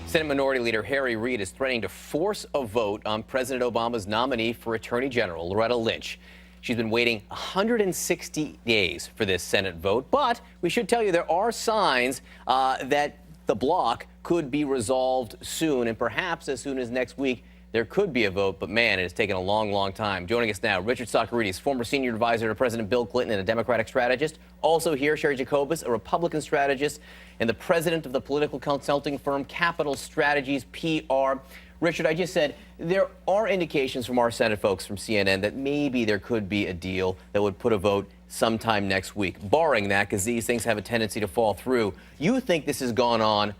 Senate Minority Leader Harry Reid is threatening to force a vote on President Obama's nominee for Attorney General, Loretta Lynch. She's been waiting 160 days for this Senate vote, but we should tell you there are signs that the block could be resolved soon, and perhaps as soon as next week there could be a vote, but man, it has taken a long, long time. Joining us now, Richard Socarides, former senior advisor to President Bill Clinton and a Democratic strategist. Also here, Sherry Jacobus, a Republican strategist and the president of the political consulting firm Capital Strategies, PR. Richard, I just said there are indications from our Senate folks from CNN that maybe there could be a deal that would put a vote sometime next week. Barring that, because these things have a tendency to fall through, you think this has gone on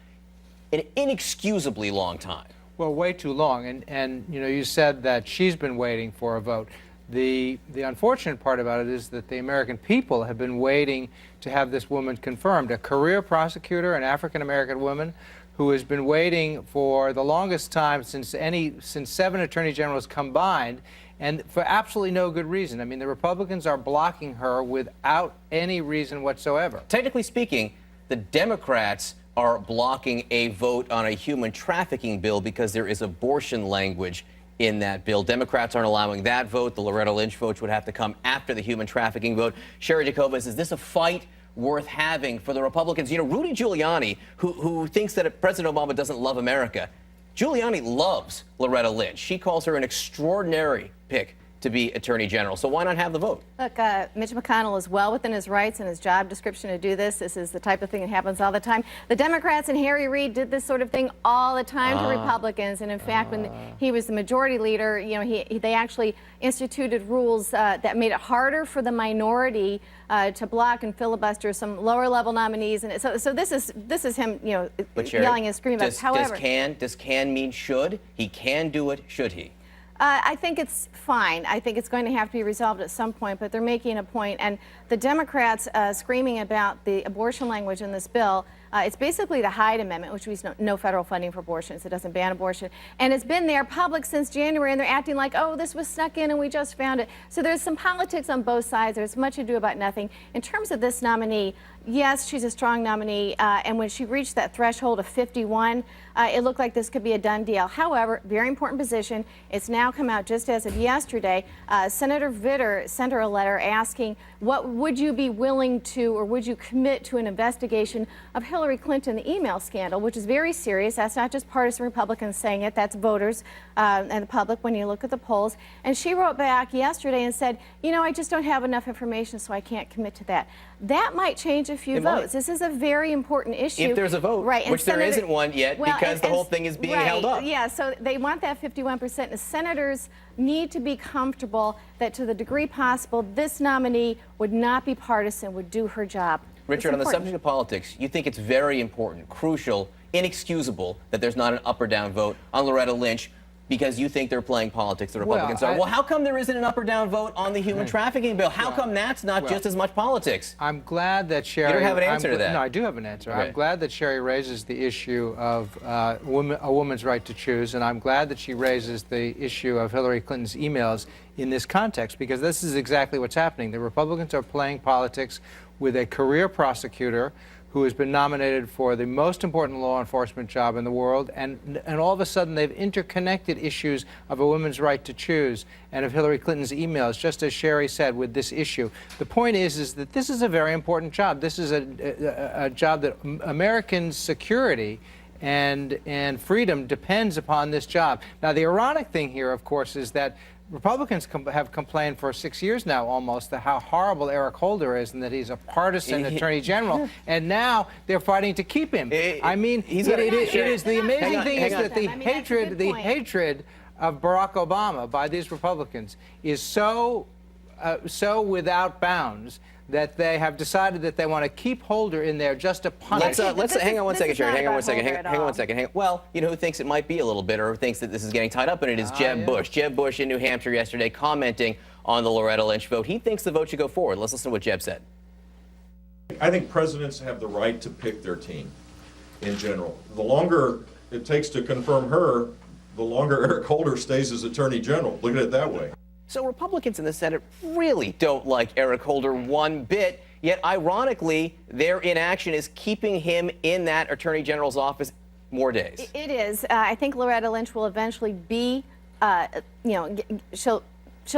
an inexcusably long time? Well, way too long. And you know, you said that she's been waiting for a vote. The unfortunate part about it is that the American people have been waiting to have this woman confirmed, a career prosecutor, an African-American woman who has been waiting for the longest time since 7 attorney generals combined, and for absolutely no good reason. I mean, the Republicans are blocking her without any reason whatsoever. Technically speaking, the Democrats are blocking a vote on a human trafficking bill because there is abortion language in that bill. Democrats aren't allowing that vote. The Loretta Lynch vote would have to come after the human trafficking vote. Sherry Jacobus, is this a fight worth having for the Republicans? You know, Rudy Giuliani, who thinks that President Obama doesn't love America, Giuliani loves Loretta Lynch. She calls her an extraordinary pick to be Attorney General. So why not have the vote? Look, Mitch McConnell is well within his rights and his job description to do this. This is the type of thing that happens all the time. The Democrats and Harry Reid did this sort of thing all the time to Republicans. And in fact, when he was the majority leader, you know, they actually instituted rules that made it harder for the minority to block and filibuster some lower level nominees. And so this is him, you know, yelling and screaming about. However, does can mean should? He can do it, should he? I think it's fine. I think it's going to have to be resolved at some point, but they're making a point. And the Democrats screaming about the abortion language in this bill, it's basically the Hyde Amendment, which means no federal funding for abortions. It doesn't ban abortion. And it's been there public since January, and they're acting like, oh, this was snuck in and we just found it. So there's some politics on both sides. There's much ado about nothing. In terms of this nominee, yes, she's a strong nominee, and when she reached that threshold of 51, it looked like this could be a done deal. However, very important position. It's now come out just as of yesterday. Senator Vitter sent her a letter asking, what would you be willing to, or would you commit to an investigation of Hillary Clinton, the email scandal, which is very serious. That's not just partisan Republicans saying it, that's voters and the public when you look at the polls. And she wrote back yesterday and said, you know, I just don't have enough information, so I can't commit to that. That might change a few votes. This is a very important issue. If there's a vote, right, which there isn't one yet, because the whole thing is being held up. Yeah, so they want that 51%. The senators need to be comfortable that to the degree possible, this nominee would not be partisan, would do her job. Richard, on the subject of politics, you think it's very important, crucial, inexcusable that there's not an up or down vote on Loretta Lynch because you think they're playing politics, the Republicans are. Well, how come there isn't an up or down vote on the human trafficking bill? How come that's not just as much politics? I'm glad that Sherry... You don't have an answer to that. No, I do have an answer. Okay. I'm glad that Sherry raises the issue of a woman's right to choose, and I'm glad that she raises the issue of Hillary Clinton's emails in this context, because this is exactly what's happening. The Republicans are playing politics with a career prosecutor who has been nominated for the most important law enforcement job in the world, and all of a sudden they've interconnected issues of a woman's right to choose and of Hillary Clinton's emails, just as Sherry said with this issue. The point is that this is a very important job. This is a job that American security and freedom depends upon this job. Now, the ironic thing here, of course, is that Republicans have complained for 6 years now almost how horrible Eric Holder is and that he's a partisan attorney general, and now they're fighting to keep him. I mean, it is the amazing thing is that the hatred of Barack Obama by these Republicans is so without bounds that they have decided that they want to keep Holder in there just to punish. Let's hang on one second, Sherry. Hang on one second. Hang on one second. Well, you know who thinks it might be a little bit, or who thinks that this is getting tied up in it, is Jeb Bush. Jeb Bush in New Hampshire yesterday commenting on the Loretta Lynch vote. He thinks the vote should go forward. Let's listen to what Jeb said. I think presidents have the right to pick their team in general. The longer it takes to confirm her, the longer Eric Holder stays as Attorney General. Look at it that way. So Republicans in the Senate really don't like Eric Holder one bit, yet ironically, their inaction is keeping him in that Attorney General's office more days. It is. I think Loretta Lynch will eventually be, she'll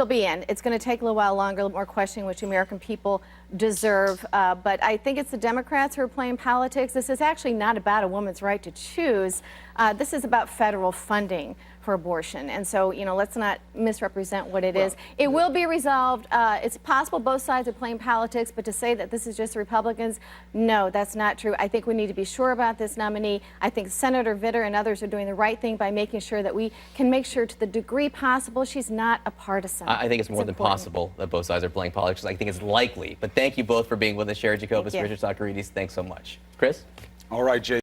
be in. It's going to take a little while longer, a little more questioning, which the American people deserve. But I think it's the Democrats who are playing politics. This is actually not about a woman's right to choose. This is about federal funding for abortion. And so, let's not misrepresent what it is. It will be resolved. It's possible both sides are playing politics, but to say that this is just the Republicans, no, that's not true. I think we need to be sure about this nominee. I think Senator Vitter and others are doing the right thing by making sure that we can make sure to the degree possible she's not a partisan. I think it's more than possible that both sides are playing politics. I think it's likely. But thank you both for being with us. Sherry Jacobus, Richard Socarides, thanks so much. Chris? All right, Jay.